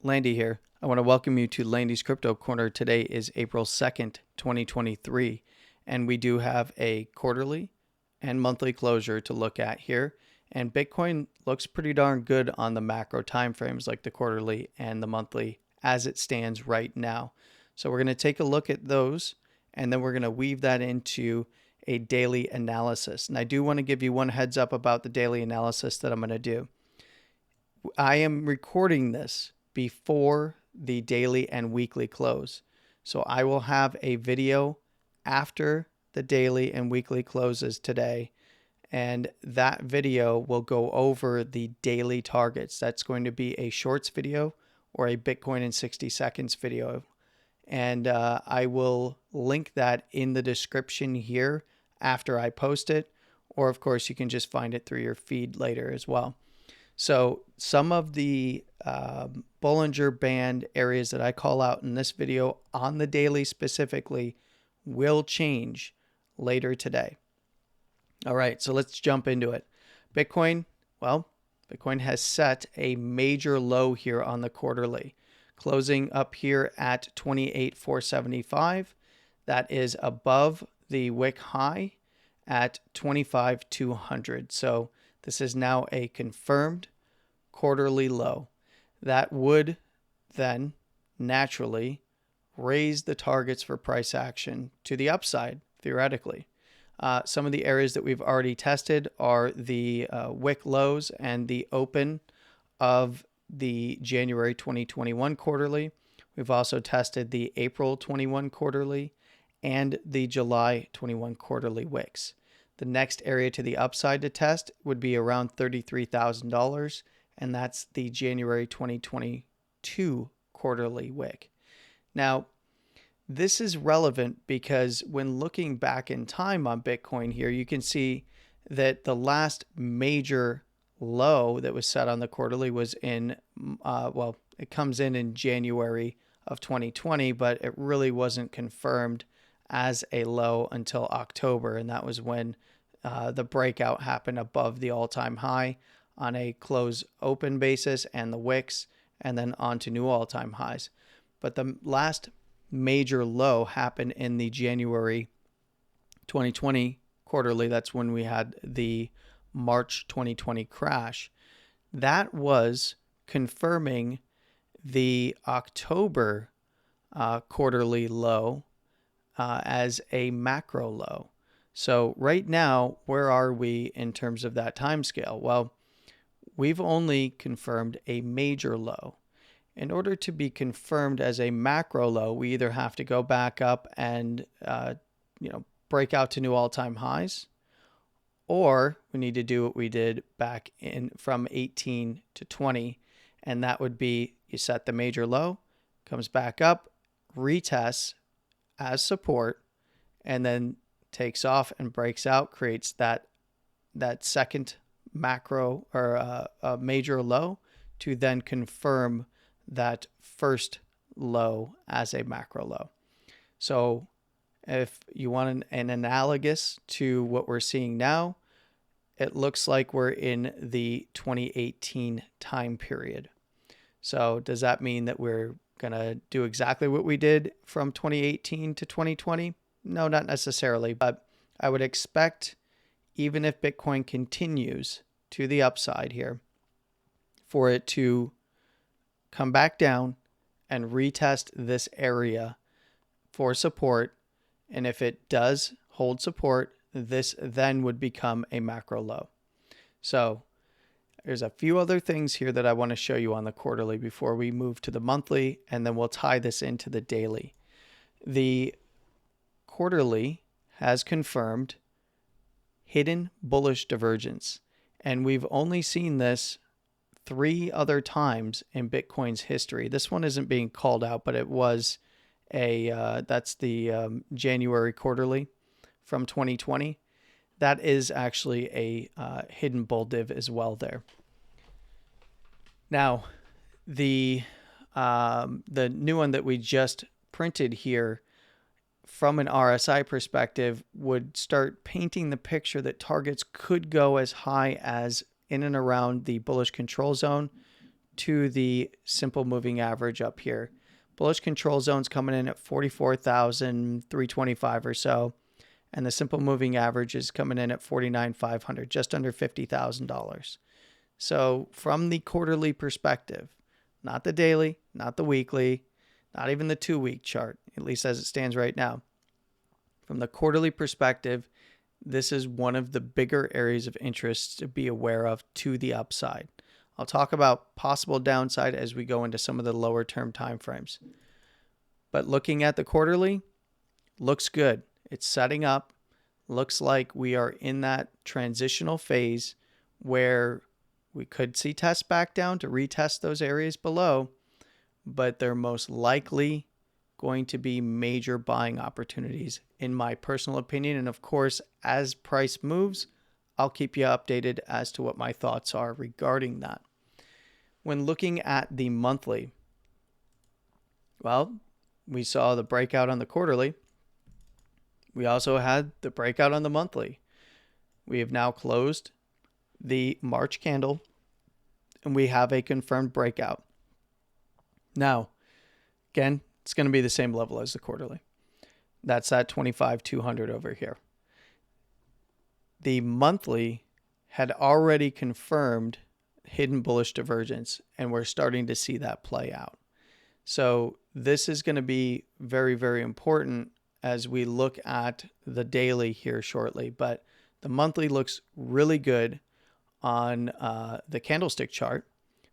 Landy here. I want to welcome you to Landy's Crypto Corner. Today is April 2nd, 2023, and we do have a quarterly and monthly closure to look at here. And Bitcoin looks pretty darn good on the macro timeframes like the quarterly and the monthly as it stands right now. So we're going to take a look at those, and then we're going to weave that into a daily analysis. And I do want to give you one heads up about the daily analysis that I'm going to do. I am recording this before the daily and weekly close. So I will have a video after the daily and weekly closes today. And that video will go over the daily targets. That's going to be a shorts video or a Bitcoin in 60 seconds video. And I will link that in the description here after I post it. Or of course, you can just find it through your feed later as well. So some of the Bollinger Band areas that I call out in this video on the daily specifically will change later today. All right, so let's jump into it. Bitcoin has set a major low here on the quarterly, closing up here at 28,475. That is above the wick high at 25,200. So this is now a confirmed quarterly low. That would then naturally raise the targets for price action to the upside, theoretically. Some of the areas that we've already tested are the wick lows and the open of the January 2021 quarterly. We've also tested the April 21 quarterly and the July 21 quarterly wicks. The next area to the upside to test would be around $33,000, and that's the January 2022 quarterly wick. Now, this is relevant because when looking back in time on Bitcoin here, you can see that the last major low that was set on the quarterly was in, it comes in January of 2020, but it really wasn't confirmed as a low until October, and that was when the breakout happened above the all-time high on a close open basis and the wicks, and then on to new all-time highs. But the last major low happened in the January 2020 quarterly. That's when we had the March 2020 crash. That was confirming the October quarterly low as a macro low. So right now, where are we in terms of that time scale? Well, we've only confirmed a major low. In order to be confirmed as a macro low, we either have to go back up and break out to new all-time highs, or we need to do what we did back in from 18 to 20, and that would be you set the major low, comes back up, retests as support, and then takes off and breaks out, creates that second macro or a major low to then confirm that first low as a macro low. So if you want an analogous to what we're seeing now, it looks like we're in the 2018 time period. So does that mean that we're going to do exactly what we did from 2018 to 2020? No, not necessarily, but I would expect, even if Bitcoin continues to the upside here, for it to come back down and retest this area for support. And if it does hold support, this then would become a macro low. So there's a few other things here that I want to show you on the quarterly before we move to the monthly, and then we'll tie this into the daily. The quarterly has confirmed hidden bullish divergence, and we've only seen this 3 other times in Bitcoin's history. This one isn't being called out, but it was that's the January quarterly from 2020. That is actually a hidden bull div as well there. Now, the new one that we just printed here from an RSI perspective would start painting the picture that targets could go as high as in and around the bullish control zone to the simple moving average up here. Bullish control zone's coming in at 44,325 or so, and the simple moving average is coming in at 49,500, just under $50,000. So from the quarterly perspective, not the daily, not the weekly, not even the 2-week chart, at least as it stands right now. From the quarterly perspective, this is one of the bigger areas of interest to be aware of to the upside. I'll talk about possible downside as we go into some of the lower term time frames. But looking at the quarterly, looks good. It's setting up. Looks like we are in that transitional phase where we could see tests back down to retest those areas below, but they're most likely going to be major buying opportunities, in my personal opinion. And of course, as price moves, I'll keep you updated as to what my thoughts are regarding that. When looking at the monthly, well, we saw the breakout on the quarterly. We also had the breakout on the monthly. We have now closed the March candle, and we have a confirmed breakout. Now, again, it's going to be the same level as the quarterly. That's at 25,200 over here. The monthly had already confirmed hidden bullish divergence, and we're starting to see that play out. So this is going to be very, very important as we look at the daily here shortly. But the monthly looks really good on the candlestick chart,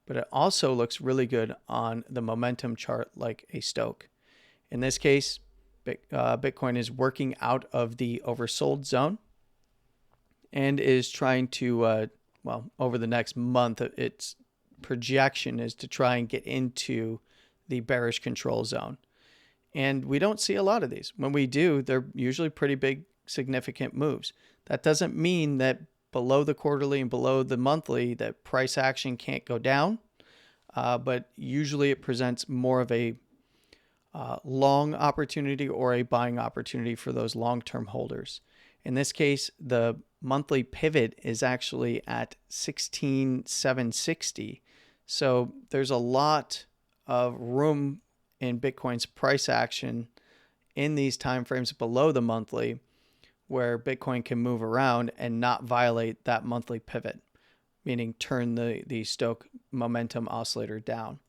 but it also looks really good on the momentum chart like a Stochh. In this case, Bitcoin is working out of the oversold zone and is trying to, over the next month, its projection is to try and get into the bearish control zone. And we don't see a lot of these. When we do, they're usually pretty big, significant moves. That doesn't mean that below the quarterly and below the monthly that price action can't go down, but usually it presents more of a long opportunity or a buying opportunity for those long-term holders. In this case, the monthly pivot is actually at 16,760. So there's a lot of room in Bitcoin's price action in these timeframes below the monthly where Bitcoin can move around and not violate that monthly pivot, meaning turn the Stochh momentum oscillator down.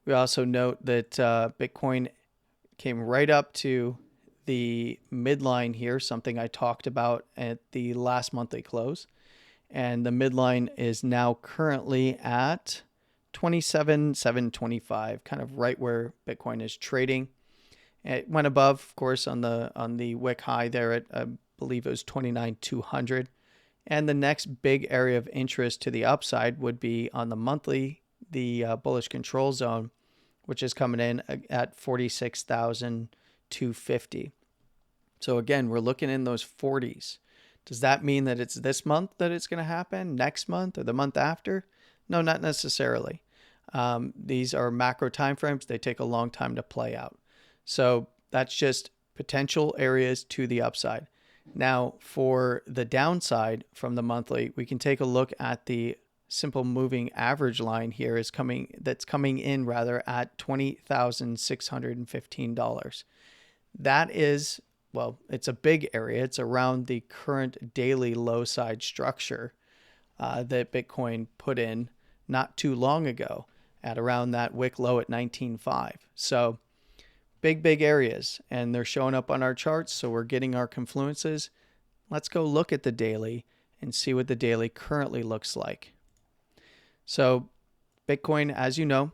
We also note that Bitcoin came right up to the midline here, something I talked about at the last monthly close. And the midline is now currently at 27,725, kind of right where Bitcoin is trading. It went above, of course, on the wick high there at, I believe it was 29,200. And the next big area of interest to the upside would be on the monthly, the bullish control zone, which is coming in at 46,250. So again, we're looking in those 40s. Does that mean that it's this month that it's going to happen, next month, or the month after? No, not necessarily. These are macro timeframes. They take a long time to play out. So that's just potential areas to the upside. Now, for the downside from the monthly, we can take a look at the simple moving average line here that's coming in at $20,615. That is, it's a big area. It's around the current daily low side structure that Bitcoin put in not too long ago at around that wick low at 19.5. So big areas, and they're showing up on our charts. So we're getting our confluences. Let's go look at the daily and see what the daily currently looks like. So Bitcoin, as you know,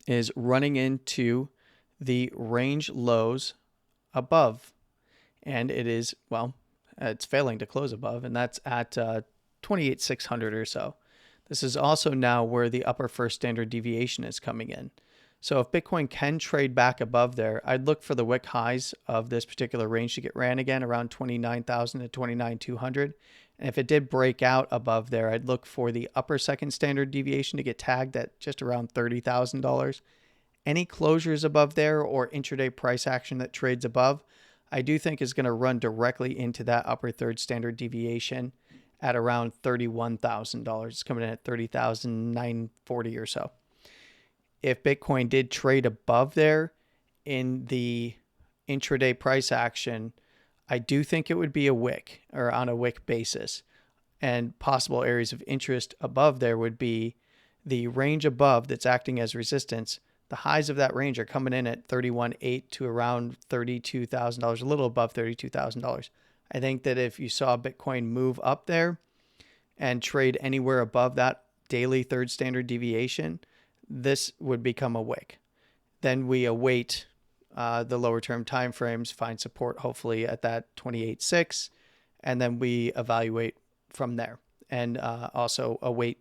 is running into the range lows above, and it is, it's failing to close above, and that's at 28,600 or so. This is also now where the upper first standard deviation is coming in. So if Bitcoin can trade back above there, I'd look for the wick highs of this particular range to get ran again around 29,000 to 29,200. And if it did break out above there, I'd look for the upper second standard deviation to get tagged at just around $30,000. Any closures above there or intraday price action that trades above, I do think is going to run directly into that upper third standard deviation at around $31,000. It's coming in at $30,940 or so. If Bitcoin did trade above there in the intraday price action, I do think it would be a wick, or on a wick basis. And possible areas of interest above there would be the range above that's acting as resistance. The highs of that range are coming in at $31,800 to around $32,000, a little above $32,000. I think that if you saw Bitcoin move up there and trade anywhere above that daily third standard deviation, this would become a wick. Then we await the lower term timeframes, find support hopefully at that 28.6, and then we evaluate from there, and also await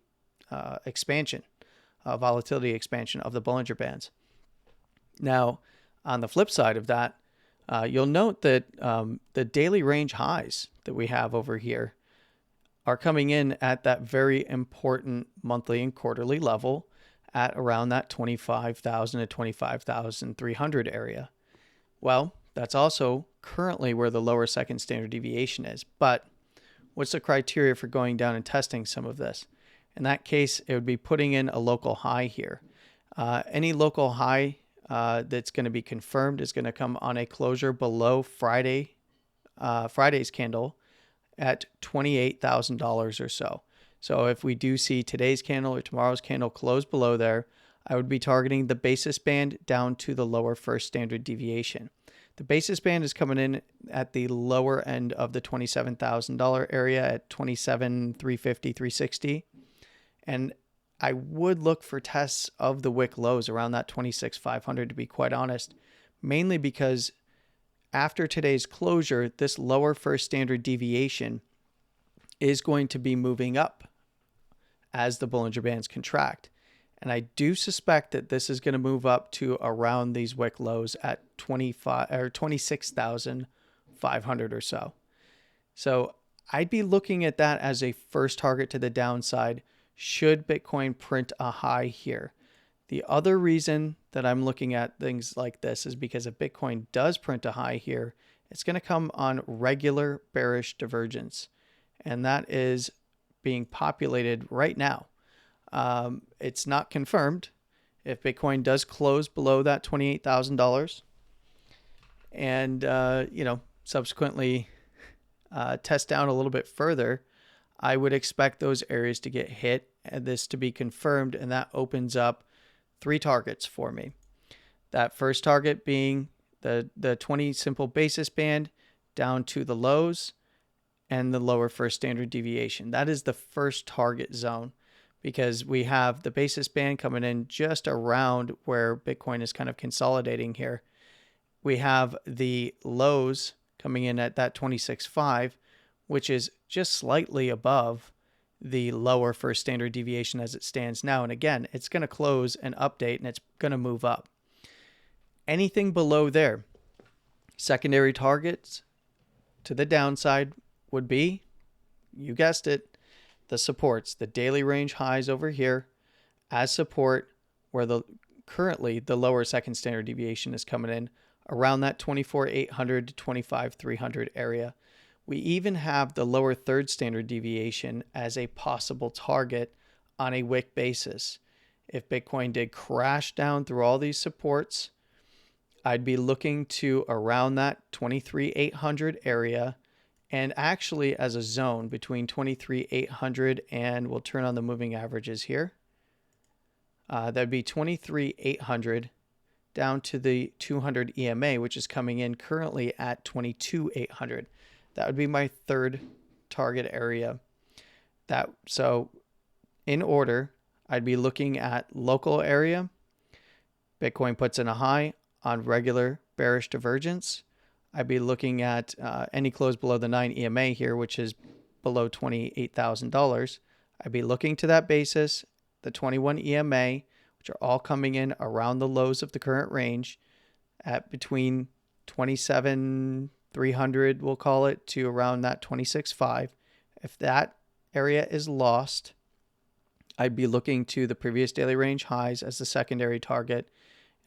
expansion, volatility expansion of the Bollinger Bands. Now, on the flip side of that, you'll note that the daily range highs that we have over here are coming in at that very important monthly and quarterly level at around that 25,000 to 25,300 area. Well, that's also currently where the lower second standard deviation is. But what's the criteria for going down and testing some of this? In that case, it would be putting in a local high here. Any local high that's going to be confirmed is going to come on a closure below Friday's candle at $28,000 or so. So if we do see today's candle or tomorrow's candle close below there, I would be targeting the basis band down to the lower first standard deviation. The basis band is coming in at the lower end of the $27,000 area at $27,350, $360. And I would look for tests of the wick lows around that $26,500, to be quite honest, mainly because after today's closure, this lower first standard deviation is going to be moving up as the Bollinger Bands contract. And I do suspect that this is going to move up to around these wick lows at 26,500 or so. So I'd be looking at that as a first target to the downside should Bitcoin print a high here. The other reason that I'm looking at things like this is because if Bitcoin does print a high here, it's going to come on regular bearish divergence. And that is being populated right now. It's not confirmed. If Bitcoin does close below that $28,000 and, subsequently test down a little bit further, I would expect those areas to get hit and this to be confirmed. And that opens up 3 targets for me. That first target being the 20 simple basis band down to the lows and the lower first standard deviation. That is the first target zone, because we have the basis band coming in just around where Bitcoin is kind of consolidating here. We have the lows coming in at that 26.5, which is just slightly above the lower first standard deviation as it stands now. And again, it's going to close and update, and it's going to move up. Anything below there, secondary targets to the downside would be, you guessed it, the supports, the daily range highs over here as support, where currently the lower second standard deviation is coming in around that 24,800 to 25,300 area. We even have the lower third standard deviation as a possible target on a wick basis. If Bitcoin did crash down through all these supports, I'd be looking to around that 23,800 area, and actually as a zone between 23,800 and we'll turn on the moving averages here. That'd be 23,800 down to the 200 EMA, which is coming in currently at 22,800. That would be my third target area. So in order, I'd be looking at local area. Bitcoin puts in a high on regular bearish divergence. I'd be looking at any close below the 9 EMA here, which is below $28,000. I'd be looking to that basis, the 21 EMA, which are all coming in around the lows of the current range at between 27,300, we'll call it, to around that 26.5. If that area is lost, I'd be looking to the previous daily range highs as the secondary target.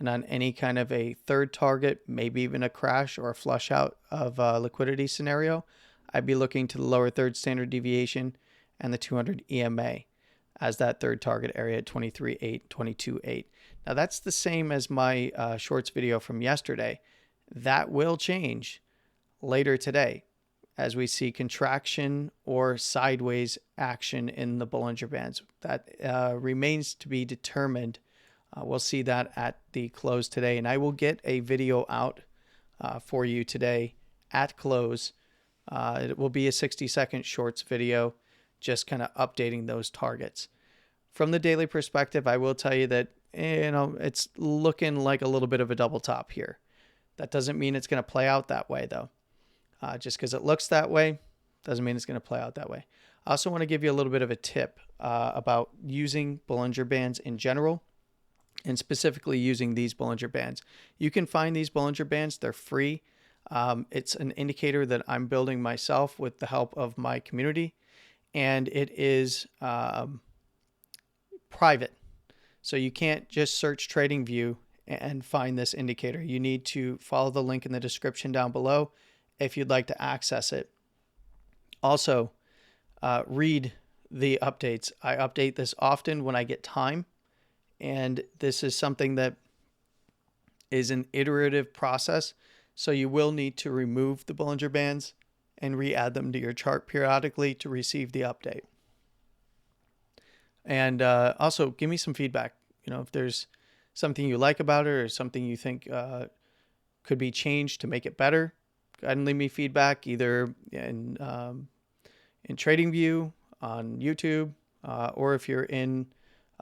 And on any kind of a third target, maybe even a crash or a flush out of a liquidity scenario, I'd be looking to the lower third standard deviation and the 200 EMA as that third target area at 23.8, 22.8. Now that's the same as my shorts video from yesterday. That will change later today as we see contraction or sideways action in the Bollinger Bands. That remains to be determined. We'll see that at the close today, and I will get a video out for you today at close. It will be a 60-second shorts video, just kind of updating those targets. From the daily perspective, I will tell you that it's looking like a little bit of a double top here. That doesn't mean it's going to play out that way, though. Just because it looks that way doesn't mean it's going to play out that way. I also want to give you a little bit of a tip about using Bollinger Bands in general, and specifically using these Bollinger Bands. You can find these Bollinger Bands. They're free. It's an indicator that I'm building myself with the help of my community, and it is private. So you can't just search TradingView and find this indicator. You need to follow the link in the description down below if you'd like to access it. Also, read the updates. I update this often when I get time, and this is something that is an iterative process. So you will need to remove the Bollinger Bands and re-add them to your chart periodically to receive the update. And also give me some feedback. If there's something you like about it or something you think could be changed to make it better, go ahead and leave me feedback either in TradingView, on YouTube, or if you're in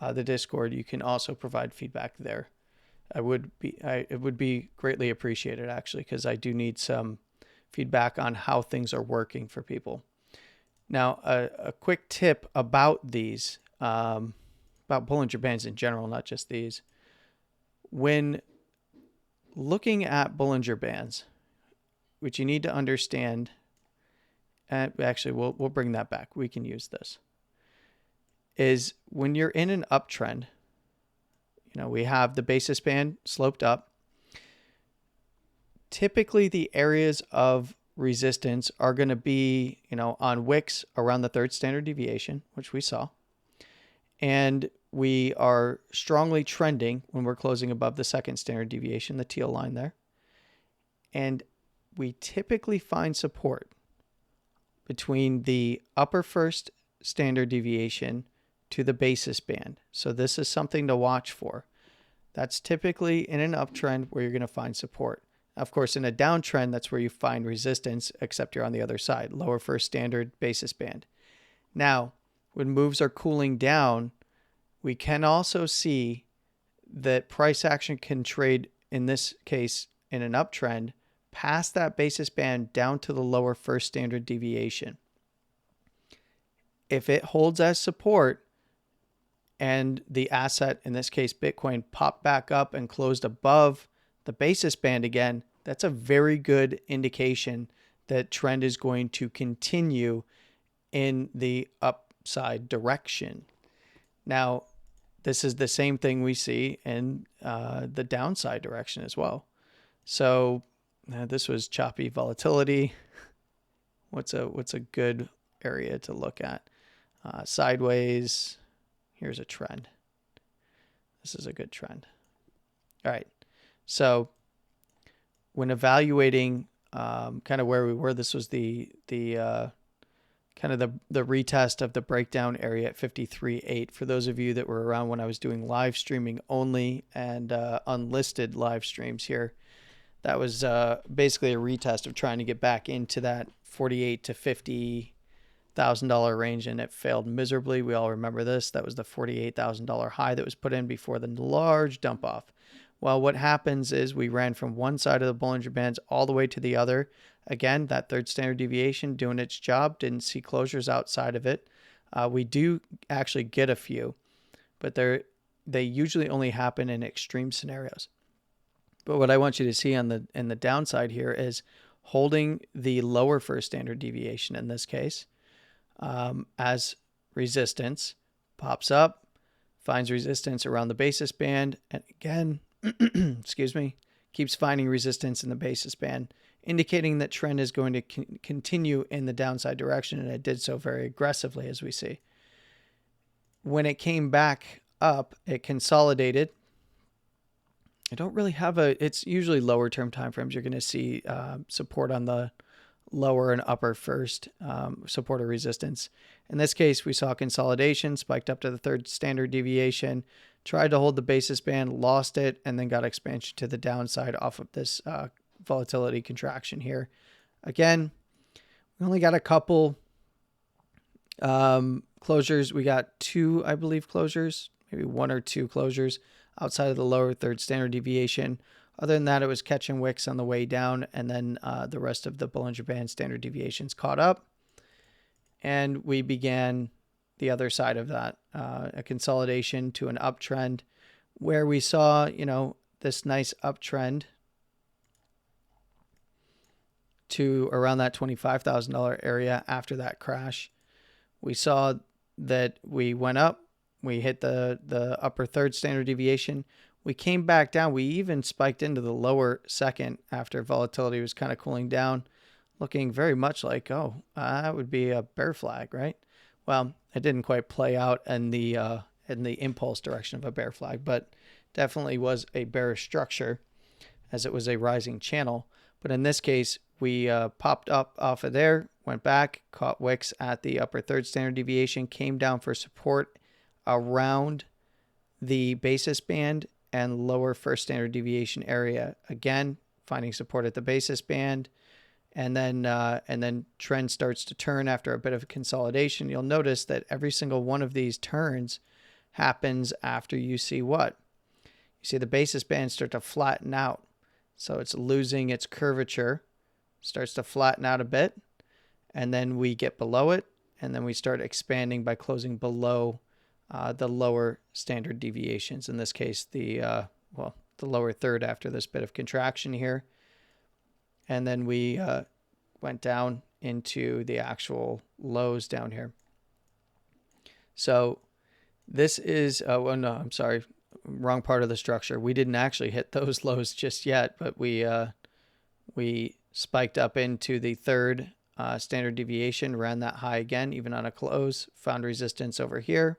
the Discord, you can also provide feedback there. It would be greatly appreciated, actually, because I do need some feedback on how things are working for people. Now, a quick tip about these, about Bollinger Bands in general, not just these. When looking at Bollinger Bands, which you need to understand, and actually we'll bring that back. We can use this. Is when you're in an uptrend, we have the basis band sloped up. Typically, the areas of resistance are going to be, on wicks around the third standard deviation, which we saw. And we are strongly trending when we're closing above the second standard deviation, the teal line there. And we typically find support between the upper first standard deviation to the basis band. So this is something to watch for. That's typically in an uptrend where you're going to find support. Of course, in a downtrend, that's where you find resistance, except you're on the other side, lower first standard basis band. Now, when moves are cooling down, we can also see that price action can trade, in this case, in an uptrend, past that basis band down to the lower first standard deviation. If it holds as support and the asset, in this case Bitcoin, popped back up and closed above the basis band again, that's a very good indication that trend is going to continue in the upside direction. Now, this is the same thing we see in the downside direction as well. So this was choppy volatility. What's a good area to look at? Sideways. Here's a trend. This is a good trend. All right. So when evaluating kind of where we were, this was the kind of the retest of the breakdown area at 53.8. For those of you that were around when I was doing live streaming only and unlisted live streams here, that was basically a retest of trying to get back into that $48,000 to $50,000 range, and it failed miserably. We all remember this. That was the $48,000 high that was put in before the large dump off. Well, what happens is we ran from one side of the Bollinger Bands all the way to the other. Again, that third standard deviation doing its job, didn't see closures outside of it. We do actually get a few, but they usually only happen in extreme scenarios. But what I want you to see in the downside here is holding the lower first standard deviation in this case as resistance, pops up, finds resistance around the basis band, and again, excuse me, keeps finding resistance in the basis band. indicating that trend is going to continue in the downside direction, and it did so very aggressively, as we see. When it came back up, it consolidated. I don't really have it's usually lower term timeframes. You're going to see support on the lower and upper first, support or resistance. In this case, we saw consolidation, spiked up to the third standard deviation, tried to hold the basis band, lost it, and then got expansion to the downside off of this volatility contraction here. Again, we only got a couple closures. We got two, I believe, closures, maybe one or two closures outside of the lower third standard deviation. Other than that, it was catching wicks on the way down, and then the rest of the Bollinger Band standard deviations caught up, and we began the other side of that, a consolidation to an uptrend, where we saw, this nice uptrend to around that $25,000 area after that crash. We saw that we went up, we hit the upper third standard deviation. We came back down. We even spiked into the lower second after volatility was kind of cooling down, looking very much like, that would be a bear flag, right? Well, it didn't quite play out in the impulse direction of a bear flag, but definitely was a bearish structure as it was a rising channel. But in this case, we popped up off of there, went back, caught wicks at the upper third standard deviation, came down for support around the basis band and lower first standard deviation area. Again, finding support at the basis band, and then trend starts to turn after a bit of a consolidation. You'll notice that every single one of these turns happens after you see what? You see the basis band start to flatten out. So it's losing its curvature, starts to flatten out a bit, and then we get below it, and then we start expanding by closing below the lower standard deviations. In this case, the lower third after this bit of contraction here. And then we went down into the actual lows down here. So this is, wrong part of the structure. We didn't actually hit those lows just yet, but we spiked up into the third standard deviation, ran that high again, even on a close, found resistance over here,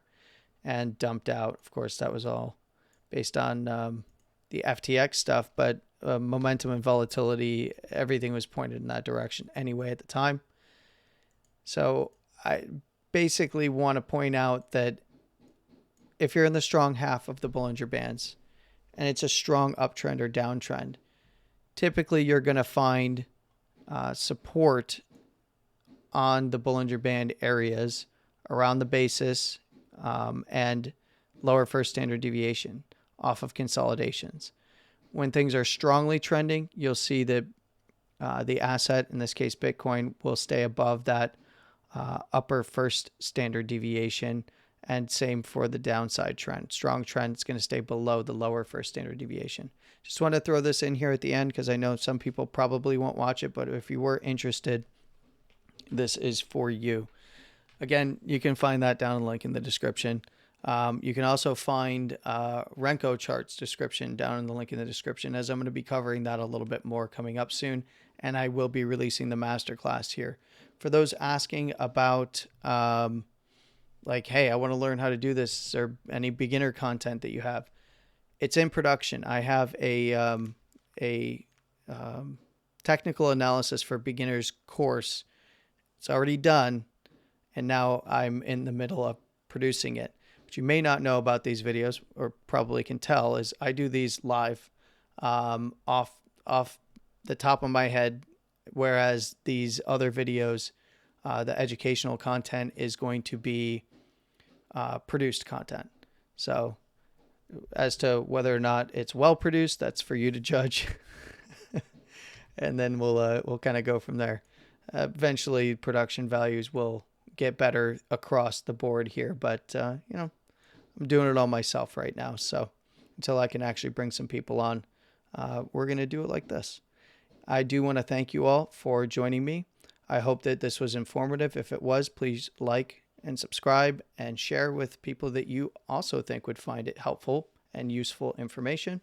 and dumped out. Of course, that was all based on the FTX stuff, but momentum and volatility, everything was pointed in that direction anyway at the time. So I basically want to point out that if you're in the strong half of the Bollinger Bands and it's a strong uptrend or downtrend, typically you're going to find support on the Bollinger Band areas around the basis and lower first standard deviation off of consolidations. When things are strongly trending, you'll see that the asset, in this case Bitcoin, will stay above that upper first standard deviation, and same for the downside trend. Strong trend is going to stay below the lower first standard deviation. Just want to throw this in here at the end because I know some people probably won't watch it, but if you were interested, this is for you. Again, you can find that down in the link in the description. You can also find Renko charts description down in the link in the description, as I'm going to be covering that a little bit more coming up soon, and I will be releasing the masterclass here. For those asking about hey, I want to learn how to do this, or any beginner content that you have, it's in production. I have a technical analysis for beginners course. It's already done, and now I'm in the middle of producing it. What you may not know about these videos, or probably can tell, is I do these live off the top of my head, whereas these other videos, the educational content, is going to be produced content. So as to whether or not it's well produced, that's for you to judge. And then we'll kind of go from there. Eventually production values will get better across the board here, but I'm doing it all myself right now. So until I can actually bring some people on, we're going to do it like this. I do want to thank you all for joining me. I hope that this was informative. If it was, please like and subscribe and share with people that you also think would find it helpful and useful information.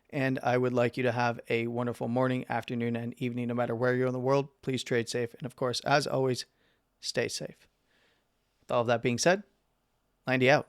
And I would like you to have a wonderful morning, afternoon, and evening, no matter where you're in the world. Please trade safe. And of course, as always, stay safe. With all of that being said, Landy out.